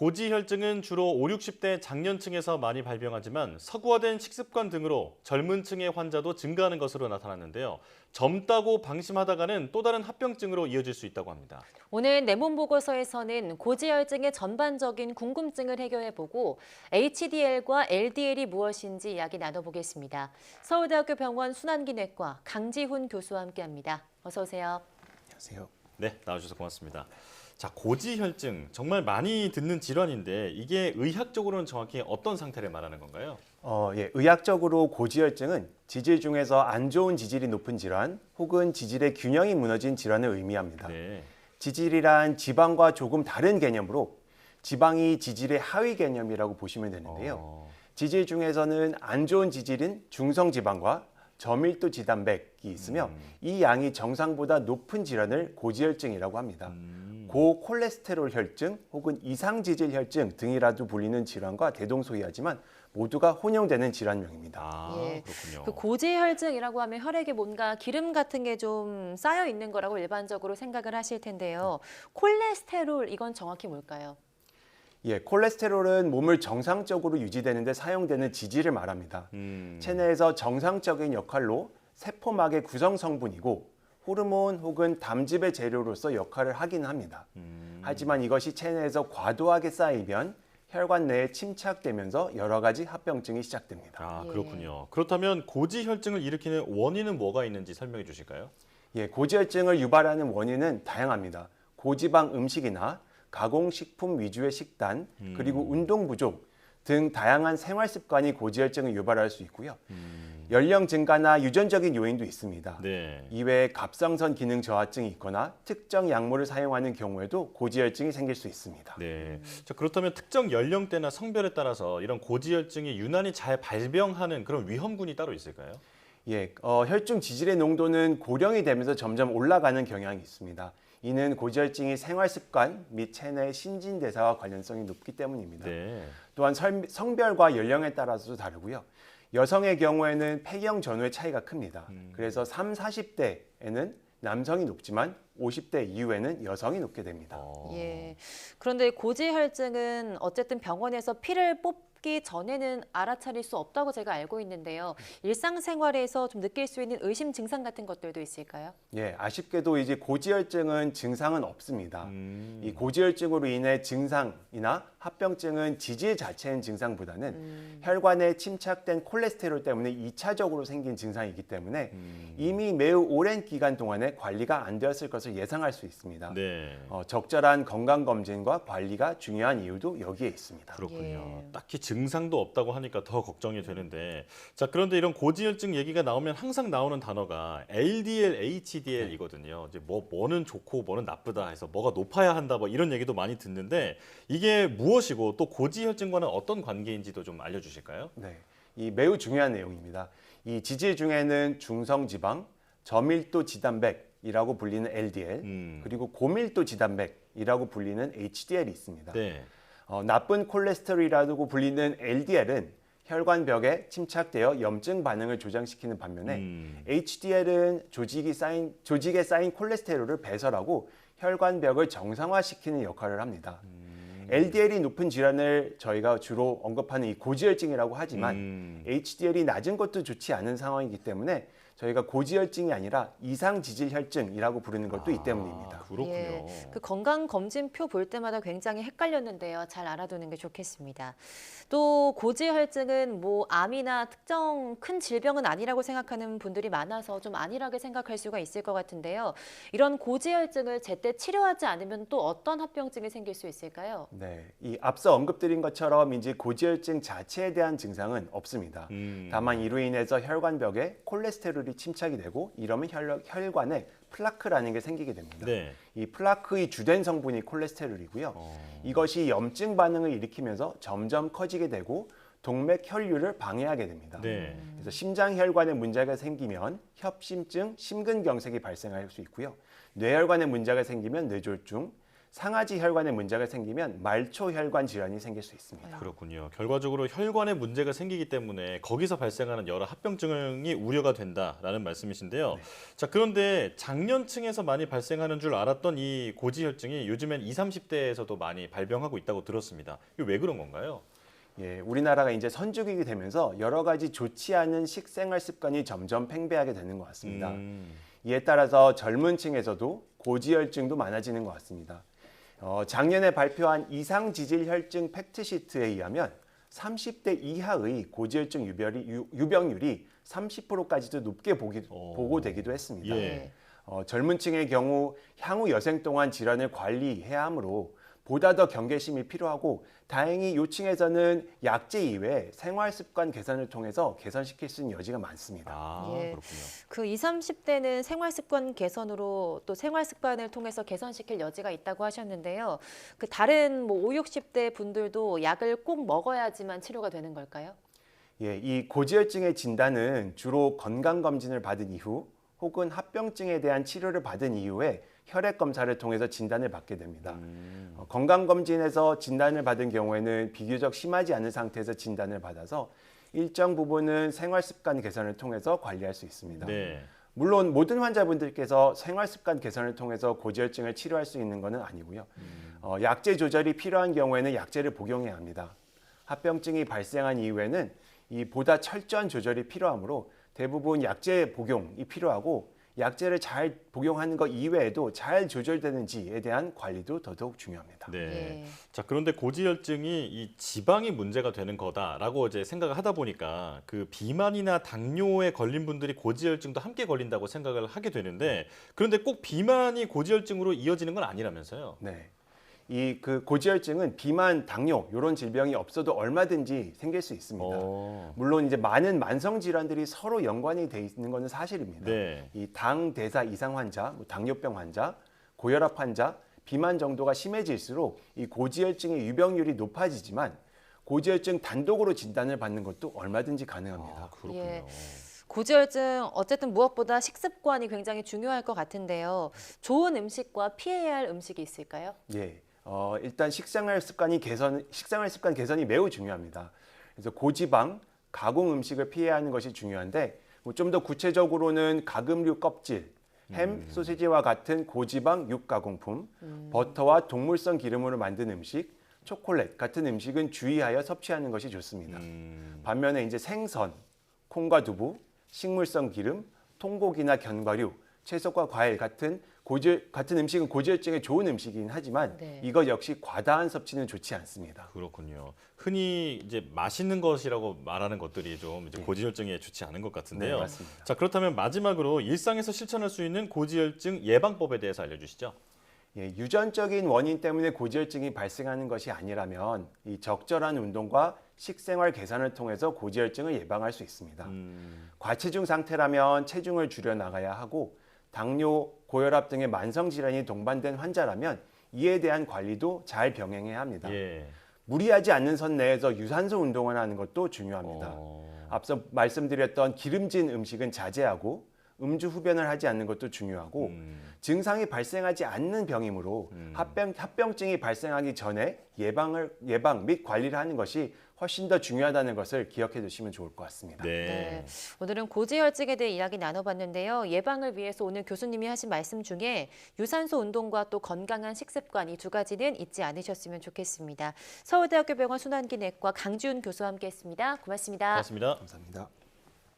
고지혈증은 주로 5, 60대 장년층에서 많이 발병하지만 서구화된 식습관 등으로 젊은 층의 환자도 증가하는 것으로 나타났는데요. 젊다고 방심하다가는 또 다른 합병증으로 이어질 수 있다고 합니다. 오늘 내몸 보고서에서는 고지혈증의 전반적인 궁금증을 해결해보고 HDL과 LDL이 무엇인지 이야기 나눠보겠습니다. 서울대학교 병원 순환기내과 강지훈 교수와 함께합니다. 어서 오세요. 안녕하세요. 네, 나와주셔서 고맙습니다. 자, 고지혈증 정말 많이 듣는 질환인데 이게 의학적으로는 정확히 어떤 상태를 말하는 건가요? 의학적으로 고지혈증은 지질 중에서 안 좋은 지질이 높은 질환 혹은 지질의 균형이 무너진 질환을 의미합니다. 네. 지질이란 지방과 조금 다른 개념으로 지방이 지질의 하위 개념이라고 보시면 되는데요. 지질 중에서는 안 좋은 지질인 중성지방과 저밀도 지단백이 있으며 이 양이 정상보다 높은 질환을 고지혈증이라고 합니다. 고콜레스테롤 혈증 혹은 이상지질 혈증 등이라도 불리는 질환과 대동소이하지만 모두가 혼용되는 질환명입니다. 그렇군요. 그 고지혈증이라고 하면 혈액에 뭔가 기름 같은 게 좀 쌓여 있는 거라고 일반적으로 생각을 하실 텐데요. 콜레스테롤 이건 정확히 뭘까요? 콜레스테롤은 몸을 정상적으로 유지되는 데 사용되는 지질을 말합니다. 체내에서 정상적인 역할로 세포막의 구성 성분이고 호르몬 혹은 담즙의 재료로서 역할을 하긴 합니다. 하지만 이것이 체내에서 과도하게 쌓이면 혈관 내에 침착되면서 여러 가지 합병증이 시작됩니다. 그렇군요. 그렇다면 고지혈증을 일으키는 원인은 뭐가 있는지 설명해 주실까요? 고지혈증을 유발하는 원인은 다양합니다. 고지방 음식이나 가공식품 위주의 식단, 그리고 운동 부족 등 다양한 생활 습관이 고지혈증을 유발할 수 있고요. 연령 증가나 유전적인 요인도 있습니다. 네. 이외에 갑상선 기능 저하증이 있거나 특정 약물을 사용하는 경우에도 고지혈증이 생길 수 있습니다. 네. 자, 그렇다면 특정 연령대나 성별에 따라서 이런 고지혈증이 유난히 잘 발병하는 그런 위험군이 따로 있을까요? 혈중 지질의 농도는 고령이 되면서 점점 올라가는 경향이 있습니다. 이는 고지혈증이 생활 습관 및 체내 신진대사와 관련성이 높기 때문입니다. 네. 또한 성별과 연령에 따라서도 다르고요. 여성의 경우에는 폐경 전후의 차이가 큽니다. 그래서 30, 40대에는 남성이 높지만 50대 이후에는 여성이 높게 됩니다. 그런데 고지혈증은 어쨌든 병원에서 피를 뽑기 전에는 알아차릴 수 없다고 제가 알고 있는데요. 일상생활에서 좀 느낄 수 있는 의심 증상 같은 것들도 있을까요? 아쉽게도 이제 고지혈증은 증상은 없습니다. 이 고지혈증으로 인해 증상이나 합병증은 지질 자체의 증상보다는 혈관에 침착된 콜레스테롤 때문에 2차적으로 생긴 증상이기 때문에 이미 매우 오랜 기간 동안에 관리가 안 되었을 것을 예상할 수 있습니다. 네. 적절한 건강검진과 관리가 중요한 이유도 여기에 있습니다. 그렇군요. 딱히 증상도 없다고 하니까 더 걱정이 되는데, 자, 그런데 이런 고지혈증 얘기가 나오면 항상 나오는 단어가 LDL, HDL이거든요. 이제 뭐는 좋고 뭐는 나쁘다 해서 뭐가 높아야 한다 뭐 이런 얘기도 많이 듣는데 이게 무엇이고 또 고지혈증과는 어떤 관계인지도 좀 알려주실까요? 이 매우 중요한 내용입니다. 이 지질 중에는 중성지방, 저밀도 지단백이라고 불리는 LDL, 그리고 고밀도 지단백이라고 불리는 HDL이 있습니다. 네. 나쁜 콜레스테롤이라고 불리는 LDL은 혈관벽에 침착되어 염증 반응을 조장시키는 반면에 HDL은 조직에 쌓인 콜레스테롤을 배설하고 혈관벽을 정상화시키는 역할을 합니다. LDL이 높은 질환을 저희가 주로 언급하는 이 고지혈증이라고 하지만 HDL이 낮은 것도 좋지 않은 상황이기 때문에 저희가 고지혈증이 아니라 이상지질혈증이라고 부르는 것도 이 때문입니다. 그렇군요. 그 건강검진표 볼 때마다 굉장히 헷갈렸는데요. 잘 알아두는 게 좋겠습니다. 또 고지혈증은 뭐 암이나 특정 큰 질병은 아니라고 생각하는 분들이 많아서 좀 안일하게 생각할 수가 있을 것 같은데요. 이런 고지혈증을 제때 치료하지 않으면 또 어떤 합병증이 생길 수 있을까요? 이 앞서 언급드린 것처럼 이제 고지혈증 자체에 대한 증상은 없습니다. 다만 이로 인해서 혈관벽에 콜레스테롤이 침착이 되고 이러면 혈관에 플라크라는 게 생기게 됩니다. 네. 이 플라크의 주된 성분이 콜레스테롤이고요. 이것이 염증 반응을 일으키면서 점점 커지게 되고 동맥 혈류를 방해하게 됩니다. 네. 그래서 심장 혈관에 문제가 생기면 협심증, 심근경색이 발생할 수 있고요. 뇌혈관에 문제가 생기면 뇌졸중, 상하지 혈관에 문제가 생기면 말초 혈관 질환이 생길 수 있습니다. 그렇군요. 결과적으로 혈관에 문제가 생기기 때문에 거기서 발생하는 여러 합병증이 우려가 된다라는 말씀이신데요. 자, 그런데 장년층에서 많이 발생하는 줄 알았던 이 고지혈증이 요즘엔 20, 30대에서도 많이 발병하고 있다고 들었습니다. 이거 왜 그런 건가요? 예, 우리나라가 이제 선진국이 되면서 여러 가지 좋지 않은 식생활 습관이 점점 팽배하게 되는 것 같습니다. 이에 따라서 젊은 층에서도 고지혈증도 많아지는 것 같습니다. 작년에 발표한 이상지질혈증 팩트시트에 의하면 30대 이하의 고지혈증 유병률이 30%까지도 높게 보고되기도 했습니다. 예. 젊은 층의 경우 향후 여생 동안 질환을 관리해야 하므로 보다 더 경계심이 필요하고 다행히 이 층에서는 약제 이외에 생활 습관 개선을 통해서 개선시킬 수 있는 여지가 많습니다. 아, 예. 그렇군요. 그 20, 30대는 생활 습관 개선으로 또 생활 습관을 통해서 개선시킬 여지가 있다고 하셨는데요. 그 다른 뭐 5, 60대 분들도 약을 꼭 먹어야지만 치료가 되는 걸까요? 예, 이 고지혈증의 진단은 주로 건강검진을 받은 이후 혹은 합병증에 대한 치료를 받은 이후에 혈액 검사를 통해서 진단을 받게 됩니다. 건강검진에서 진단을 받은 경우에는 비교적 심하지 않은 상태에서 진단을 받아서 일정 부분은 생활습관 개선을 통해서 관리할 수 있습니다. 네. 물론 모든 환자분들께서 생활습관 개선을 통해서 고지혈증을 치료할 수 있는 것은 아니고요. 약제 조절이 필요한 경우에는 약제를 복용해야 합니다. 합병증이 발생한 이후에는 이 보다 철저한 조절이 필요하므로 대부분 약제 복용이 필요하고 약제를 잘 복용하는 것 이외에도 잘 조절되는지에 대한 관리도 더더욱 중요합니다. 네. 예. 자, 그런데 고지혈증이 이 지방이 문제가 되는 거다라고 이제 생각을 하다 보니까 그 비만이나 당뇨에 걸린 분들이 고지혈증도 함께 걸린다고 생각을 하게 되는데 그런데 꼭 비만이 고지혈증으로 이어지는 건 아니라면서요? 네. 이 그 고지혈증은 비만, 당뇨 이런 질병이 없어도 얼마든지 생길 수 있습니다. 물론 이제 많은 만성 질환들이 서로 연관이 돼 있는 것은 사실입니다. 네. 이 당 대사 이상 환자, 당뇨병 환자, 고혈압 환자, 비만 정도가 심해질수록 이 고지혈증의 유병률이 높아지지만 고지혈증 단독으로 진단을 받는 것도 얼마든지 가능합니다. 아, 그렇군요. 예. 고지혈증 어쨌든 무엇보다 식습관이 굉장히 중요할 것 같은데요. 좋은 음식과 피해야 할 음식이 있을까요? 예. 일단 식생활 습관 개선이 매우 중요합니다. 그래서 고지방, 가공 음식을 피해야 하는 것이 중요한데 좀 더 구체적으로는 가금류 껍질, 햄, 소시지와 같은 고지방 육가공품, 버터와 동물성 기름으로 만든 음식, 초콜릿 같은 음식은 주의하여 섭취하는 것이 좋습니다. 반면에 이제 생선, 콩과 두부, 식물성 기름, 통곡이나 견과류, 채소과 과일 같은 음식은 고지혈증에 좋은 음식이긴 하지만 네. 이것 역시 과다한 섭취는 좋지 않습니다. 그렇군요. 흔히 이제 맛있는 것이라고 말하는 것들이 좀 이제 고지혈증에 좋지 않은 것 같은데요. 네, 맞습니다. 자, 그렇다면 마지막으로 일상에서 실천할 수 있는 고지혈증 예방법에 대해서 알려주시죠. 예, 유전적인 원인 때문에 고지혈증이 발생하는 것이 아니라면 이 적절한 운동과 식생활 개선을 통해서 고지혈증을 예방할 수 있습니다. 과체중 상태라면 체중을 줄여 나가야 하고 당뇨, 고혈압 등의 만성 질환이 동반된 환자라면 이에 대한 관리도 잘 병행해야 합니다. 예. 무리하지 않는 선 내에서 유산소 운동을 하는 것도 중요합니다. 어, 앞서 말씀드렸던 기름진 음식은 자제하고 음주 흡연을 하지 않는 것도 중요하고 증상이 발생하지 않는 병이므로 합병증이 발생하기 전에 예방 및 관리를 하는 것이 훨씬 더 중요하다는 것을 기억해 두시면 좋을 것 같습니다. 네. 네. 오늘은 고지혈증에 대해 이야기 나눠봤는데요. 예방을 위해서 오늘 교수님이 하신 말씀 중에 유산소 운동과 또 건강한 식습관 이 두 가지는 잊지 않으셨으면 좋겠습니다. 서울대학교 병원 순환기내과 강지훈 교수와 함께했습니다. 고맙습니다. 고맙습니다. 감사합니다.